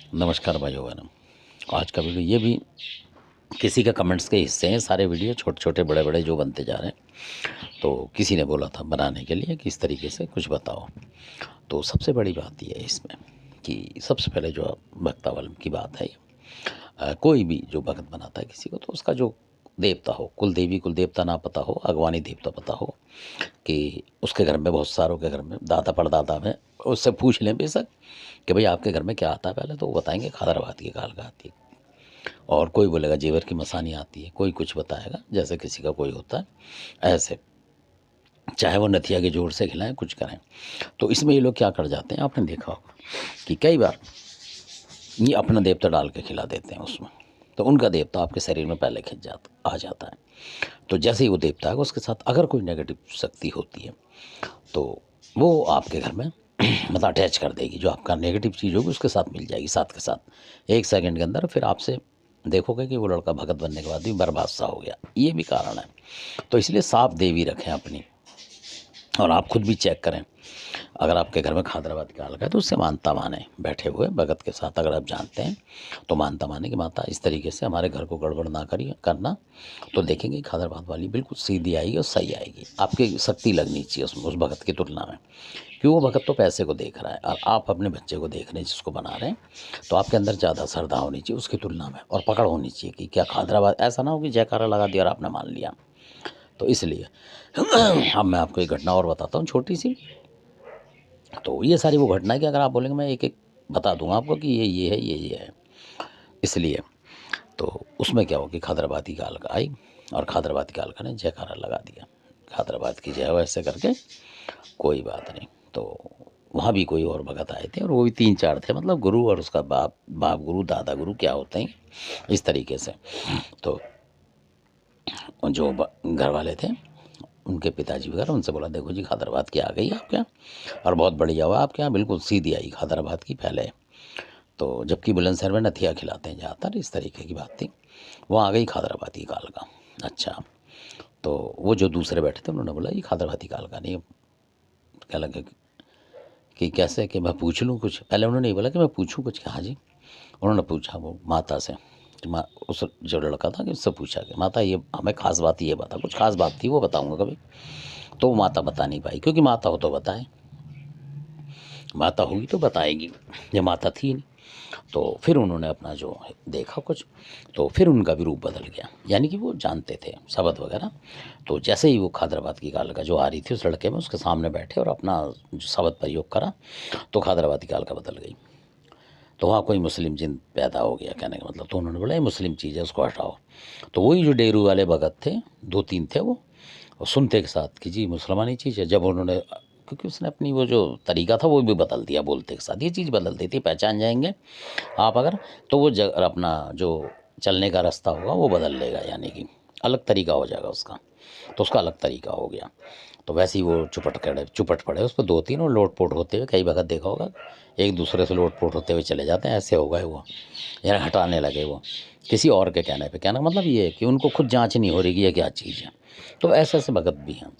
नमस्कार भाइयों बहनों। आज का वीडियो ये भी किसी का कमेंट्स के हिस्से हैं। सारे वीडियो छोटे छोटे बड़े बड़े जो बनते जा रहे हैं, तो किसी ने बोला था बनाने के लिए कि इस तरीके से कुछ बताओ। तो सबसे बड़ी बात ये है इसमें कि सबसे पहले जो भक्तावल की बात है, कोई भी जो भगत बनाता है किसी को, तो उसका जो देवता हो, कुल देवी कुल देवता ना पता हो, अगवानी देवता पता हो, कि उसके घर में बहुत सारों के घर में दादा परदादा में उससे पूछ लें बेशक कि भाई आपके घर में क्या आता है, पहले तो वो बताएंगे खादराबाद की कालका आती है, और कोई बोलेगा जेवर की मसानी आती है, कोई कुछ बताएगा जैसे किसी का कोई होता है ऐसे, चाहे वो नथिया के जोर से खिलाएं कुछ करें। तो इसमें ये लोग क्या कर जाते हैं, आपने देखा होगा कि कई बार ये अपना देवता डाल के खिला देते हैं उसमें, तो उनका देवता आपके शरीर में पहले खिंच जाता आ जाता है। तो जैसे ही वो देवता है उसके साथ अगर कोई नेगेटिव शक्ति होती है, तो वो आपके घर में मतलब अटैच कर देगी, जो आपका नेगेटिव चीज़ होगी उसके साथ मिल जाएगी साथ के साथ 1 सेकंड के अंदर। फिर आपसे देखोगे कि वो लड़का भगत बनने के बाद भी बर्बाद सा हो गया। ये भी कारण है। तो इसलिए साफ देवी रखें अपनी, और आप खुद भी चेक करें। अगर आपके घर में खादराबाद का अलग है तो उससे मानता माने, बैठे हुए भगत के साथ अगर आप जानते हैं तो मानता माने कि माता इस तरीके से हमारे घर को गड़बड़ ना करिए करना, तो देखेंगे खादराबाद वाली बिल्कुल सीधी आएगी और सही आएगी। आपकी शक्ति लगनी चाहिए उसमें, उस भगत की तुलना में, क्यों वो भगत तो पैसे को देख रहा है और आप अपने बच्चे को देख रहे हैं जिसको बना रहे हैं। तो आपके अंदर ज़्यादा श्रद्धा होनी चाहिए उसकी तुलना में, और पकड़ होनी चाहिए कि क्या खादराबाद, ऐसा ना हो कि जयकारा लगा दिया और आपने मान लिया। तो इसलिए अब मैं आपको एक घटना और बताता हूँ छोटी सी। तो ये सारी वो घटना है कि अगर आप बोलेंगे मैं एक एक बता दूंगा आपको कि ये है ये है। इसलिए तो उसमें क्या हो कि खादराबादी का अलका आई और खादराबादी का अलका ने जयकारा लगा दिया, खादराबाद की जय हो ऐसे करके। कोई बात नहीं। तो वहाँ भी कोई और भगत आए थे और वो भी 3-4 थे, मतलब गुरु और उसका बाप गुरु दादा गुरु क्या होते हैं इस तरीके से। तो जो घर वाले थे उनके पिताजी वगैरह, उनसे बोला देखो जी खादराबाद की आ गई आपके यहाँ, और बहुत बढ़िया हुआ आपके यहाँ, बिल्कुल सीधी आई खादराबाद की पहले। तो जबकि बुलंदशहर में नथिया खिलाते हैं ज़्यादातर, इस तरीके की बात थी। वहाँ आ गई खादराबादी काल का। अच्छा, तो वो जो दूसरे बैठे थे उन्होंने बोला ये खादराबादी काल का नहीं। क्या लगे कि कैसे, कि मैं पूछ लूँ कुछ। पहले उन्होंने ये बोला कि मैं पूछूँ कुछ, कहा जी। उन्होंने पूछा वो माता से कि माँ, उस जो लड़का था कि उससे पूछा कि माता ये हमें खास बात ये बता, कुछ खास बात थी वो बताऊँगा कभी। तो वो माता बता नहीं पाई, क्योंकि माता हो तो बताए, माता होगी तो बताएगी, ये माता थी नहीं। तो फिर उन्होंने अपना जो देखा कुछ, तो फिर उनका भी रूप बदल गया, यानी कि वो जानते थे शब्द वगैरह। तो जैसे ही वो खादराबाद की काल का जो आ रही थी उस लड़के में उसके सामने बैठे और अपना जो शब्द प्रयोग करा, तो खादराबाद की काल का बदल गई। तो वहाँ कोई मुस्लिम जिन पैदा हो गया कहने का मतलब। तो उन्होंने बोला ये मुस्लिम चीज़ है उसको हटाओ। तो वही जो डेरू वाले भगत थे 2-3 थे वो, और सुनते के साथ कि जी मुसलमानी चीज़ है। जब उन्होंने, क्योंकि उसने अपनी वो जो तरीका था वो भी बदल दिया, बोलते के साथ ये चीज़ बदल देती, पहचान जाएंगे आप अगर, तो वो अपना जो चलने का रास्ता होगा वो बदल लेगा, यानी कि अलग तरीका हो जाएगा उसका। तो उसका अलग तरीका हो गया। तो वैसे ही वो चुपट पड़े उस पर 2-3, और लोट पोट होते हुए, कई वक्त देखा होगा एक दूसरे से लोट पोट होते हुए चले जाते हैं, ऐसे हो गए वो, यानी हटाने लगे वो किसी और के कहने पे। कहना मतलब ये है कि उनको खुद जांच नहीं हो रही कि ये क्या चीज़ है। तो ऐसे ऐसे भगत भी हैं।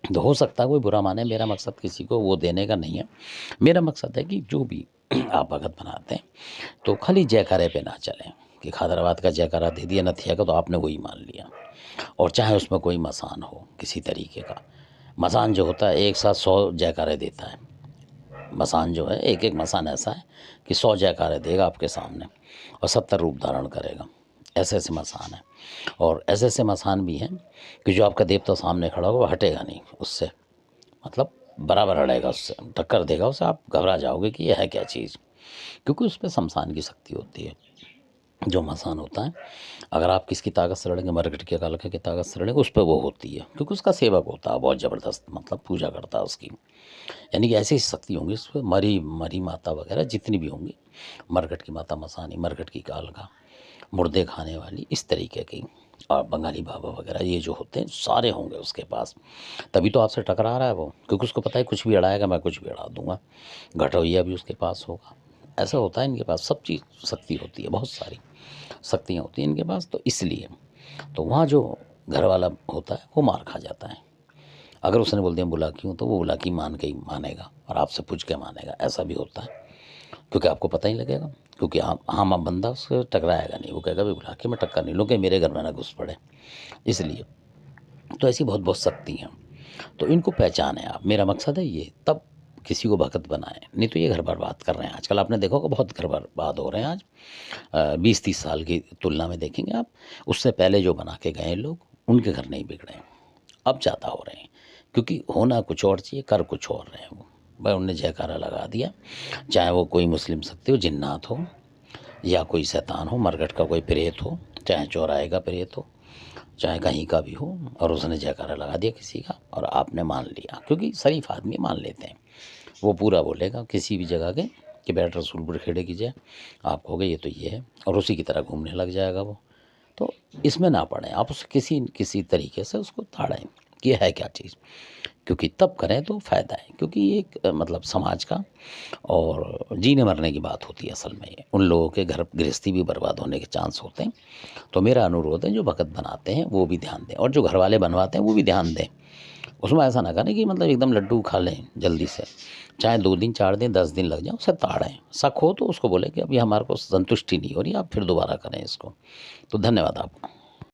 तो हो सकता है कोई बुरा माने, मेरा मकसद किसी को वो देने का नहीं है। मेरा मकसद है कि जो भी आप भगत बनाते हैं तो खाली जयकारे पे ना चलें कि खादराबाद का जयकारा दे दिया नथिया का तो आपने वही मान लिया। और चाहे उसमें कोई मसान हो किसी तरीके का, मसान जो होता है एक साथ 100 जयकारे देता है। मसान जो है, एक एक मसान ऐसा है कि 100 जयकारे देगा आपके सामने और 70 रूप धारण करेगा। ऐसे ऐसे मसान है। और ऐसे ऐसे मसान भी हैं कि जो आपका देवता सामने खड़ा होगा वो हटेगा नहीं उससे, मतलब बराबर लड़ेगा उससे, टक्कर देगा उसे। आप घबरा जाओगे कि यह है क्या चीज़, क्योंकि उस पर शमशान की शक्ति होती है। जो मसान होता है, अगर आप किसकी ताकत से लड़ेंगे, मरकट के कालखे की ताकत से लड़ेंगे, उस पर वो होती है, क्योंकि उसका सेवक होता है बहुत ज़बरदस्त, मतलब पूजा करता है उसकी। यानी कि ऐसी शक्ति होंगी उस पर, मरी मरी माता वगैरह जितनी भी होंगी, मरकट की माता मसानी, मरकट की कालका, मुर्दे खाने वाली, इस तरीके की, और बंगाली बाबा वगैरह, ये जो होते हैं सारे होंगे उसके पास। तभी तो आपसे टकरा रहा है वो, क्योंकि उसको पता है कुछ भी अड़ाएगा मैं कुछ भी अड़ा दूंगा। घटोइया भी उसके पास होगा। ऐसा होता है इनके पास, सब चीज़ शक्ति होती है, बहुत सारी शक्तियाँ होती हैं इनके पास। तो इसलिए तो वहाँ जो घर वाला होता है वो मार खा जाता है। अगर उसने बोल दिया बुला क्यों, तो वो बुला की मान के ही मानेगा और आपसे पूछ के मानेगा, ऐसा भी होता है। क्योंकि आपको पता ही लगेगा, क्योंकि आम बंदा उससे टकराएगा नहीं, वो कहेगा भाई बुला के मैं टक्कर नहीं लूँ कि मेरे घर में ना घुस पड़े। इसलिए तो ऐसी बहुत बहुत शक्ति हैं, तो इनको पहचानें आप। मेरा मकसद है ये, तब किसी को भगत बनाएं, नहीं तो ये घर बर्बाद कर रहे हैं। आजकल आपने देखा होगा बहुत घर बर्बाद हो रहे हैं आज। 20-30 साल की तुलना में देखेंगे आप, उससे पहले जो बना के गए लोग, उनके घर नहीं बिगड़े हैं, अब ज़्यादा हो रहे हैं। क्योंकि होना कुछ और चाहिए, कर कुछ और रहे हैं वो। भाई उनने जयकारा लगा दिया, चाहे वो कोई मुस्लिम शक्ति हो, जिन्नात हो, या कोई शैतान हो, मरघट का कोई प्रेत हो, चाहे चौराहे का प्रेत हो, चाहे कहीं का भी हो, और उसने जयकारा लगा दिया किसी का और आपने मान लिया। क्योंकि शरीफ आदमी मान लेते हैं, वो पूरा बोलेगा किसी भी जगह के कि बैठ रसूलपुर खेड़े की जय, आप कहोगे ये तो ये है, और उसी की तरह घूमने लग जाएगा वो। तो इसमें ना पड़ें आप, उस किसी तरीके से उसको ताड़ें कि है क्या चीज़, क्योंकि तब करें तो फ़ायदा है। क्योंकि ये एक मतलब समाज का और जीने मरने की बात होती है असल में। ये उन लोगों के घर गृहस्थी भी बर्बाद होने के चांस होते हैं। तो मेरा अनुरोध है, जो भगत बनाते हैं वो भी ध्यान दें, और जो घर वाले बनवाते हैं वो भी ध्यान दें। उसमें ऐसा ना करें कि मतलब एकदम लड्डू खा लें जल्दी से, चाहे 2 दिन 4 दिन 10 दिन लग जाए, उसे ताड़ें। शक हो तो उसको बोले कि अभी हमारे को संतुष्टि नहीं हो रही, आप फिर दोबारा करें इसको। तो धन्यवाद आपका।